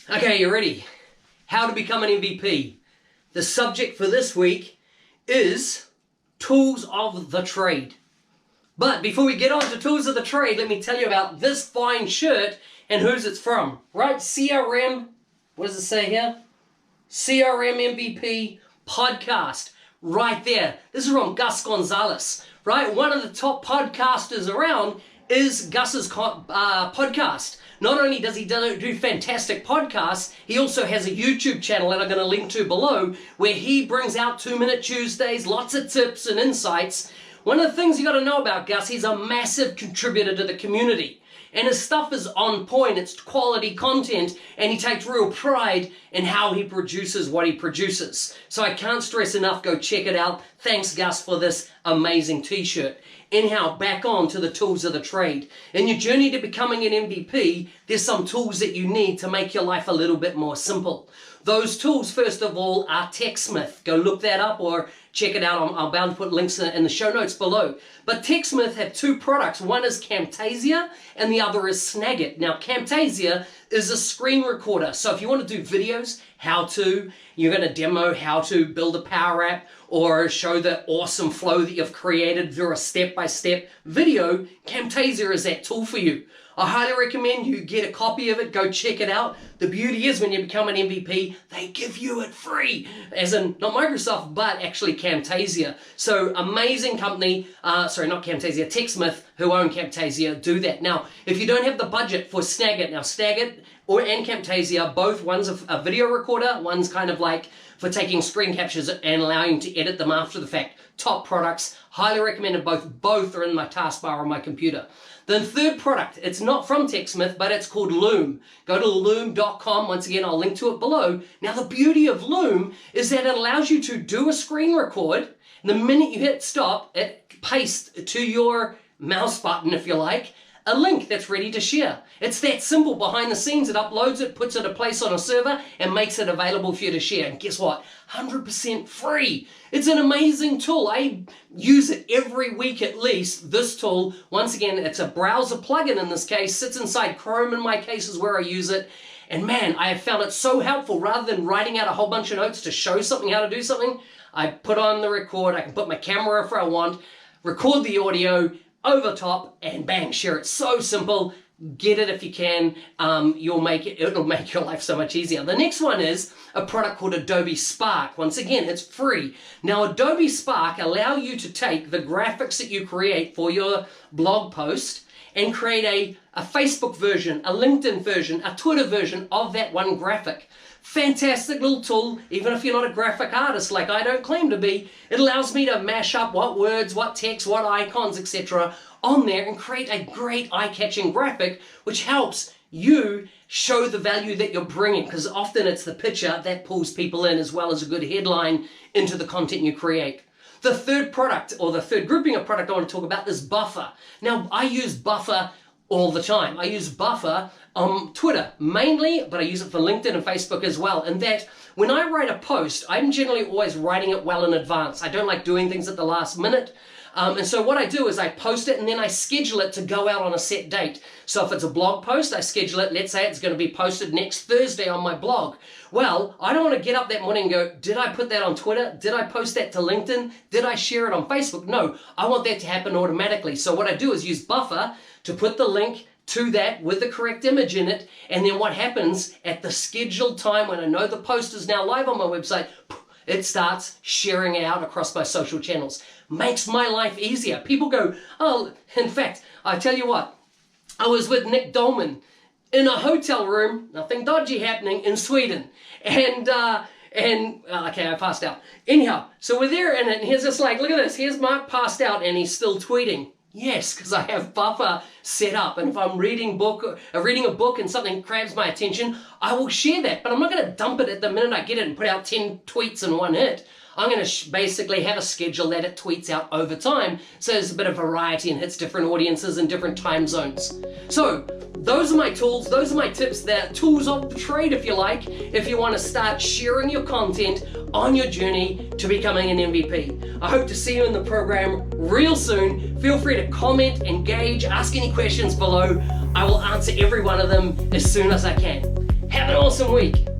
Okay, you ready? How to become an MVP. The subject for this week is tools of the trade. But before we get on to tools of the trade, let me tell you about this fine shirt and whose it's from. Right? CRM, what does it say here? CRM MVP podcast. Right there. This is from Gus Gonzalez. Right? One of the top podcasters around is Gus's podcast. Not only does he do fantastic podcasts, he also has a YouTube channel that I'm going to link to below where he brings out 2-Minute Tuesdays, lots of tips and insights. One of the things you got to know about Gus, he's a massive contributor to the community. And his stuff is on point, it's quality content, and he takes real pride in how he produces what he produces. So I can't stress enough, go check it out. Thanks, Gus, for this amazing t-shirt. Anyhow, back on to the tools of the trade. In your journey to becoming an MVP, there's some tools that you need to make your life a little bit more simple. Those tools, first of all, are TechSmith. Go look that up or check it out. I'm bound to put links in the show notes below. But TechSmith have two products. One is Camtasia and the other is Snagit. Now, Camtasia is a screen recorder. So if you want to do videos, you're going to demo how to build a Power App or show the awesome flow that you've created through a step-by-step video, Camtasia is that tool for you. I highly recommend you get a copy of it, go check it out. The beauty is when you become an MVP, they give you it free. As in, not Microsoft, but actually Camtasia. So amazing company, not Camtasia, TechSmith, who own Camtasia, do that. Now, if you don't have the budget for Snagit, now Snagit and Camtasia, both, one's a video recorder, one's kind of like for taking screen captures and allowing you to edit them after the fact. Top products, highly recommended both. Both are in my taskbar on my computer. The third product, it's not from TechSmith, but it's called Loom. Go to loom.com. Once again, I'll link to it below. Now, the beauty of Loom is that it allows you to do a screen record. And the minute you hit stop, it pastes to your mouse button, if you like, a link that's ready to share. It's that simple behind the scenes. It uploads it, puts it in place on a server, and makes it available for you to share. And guess what? 100% free. It's an amazing tool. I use it every week at least. This tool, once again, it's a browser plugin in this case, sits inside Chrome in my case is where I use it. And man, I have found it so helpful. Rather than writing out a whole bunch of notes to show something how to do something, I put on the record, I can put my camera if I want, record the audio, over top, and bang, share it. So simple. Get it if you can. It'll make your life so much easier. The next one is a product called Adobe Spark. Once again, it's free. Now, Adobe Spark allow you to take the graphics that you create for your blog post and create a Facebook version, a LinkedIn version, a Twitter version of that one graphic. Fantastic little tool, even if you're not a graphic artist like I don't claim to be. It allows me to mash up what words, what text, what icons, etc. on there and create a great eye-catching graphic, which helps you show the value that you're bringing, because often it's the picture that pulls people in as well as a good headline into the content you create. The third product, or the third grouping of product I want to talk about is Buffer. Now, I use Buffer all the time. I use Buffer on Twitter mainly, but I use it for LinkedIn and Facebook as well. And that when I write a post, I'm generally always writing it well in advance. I don't like doing things at the last minute. And so what I do is I post it and then I schedule it to go out on a set date. So if it's a blog post, I schedule it. Let's say it's going to be posted next Thursday on my blog. Well, I don't want to get up that morning and go, did I put that on Twitter? Did I post that to LinkedIn? Did I share it on Facebook? No, I want that to happen automatically. So what I do is use Buffer to put the link to that with the correct image in it. And then what happens at the scheduled time when I know the post is now live on my website, it starts sharing out across my social channels. Makes my life easier. People go, oh, in fact, I tell you what, I was with Nick Dolman in a hotel room, nothing dodgy happening, in Sweden. And okay, I passed out. Anyhow, so we're there and he's just like, look at this, here's Mark passed out and he's still tweeting. Yes, because I have Buffer set up, and if I'm reading a book and something grabs my attention, I will share that. But I'm not going to dump it at the minute I get it and put out 10 tweets in one hit. I'm going to basically have a schedule that it tweets out over time, so there's a bit of variety and hits different audiences in different time zones. So those are my tools, those are my tips. They're tools of the trade, if you like, if you want to start sharing your content on your journey to becoming an MVP. I hope to see you in the program real soon. Feel free to comment, engage, ask any questions below. I will answer every one of them as soon as I can. Have an awesome week.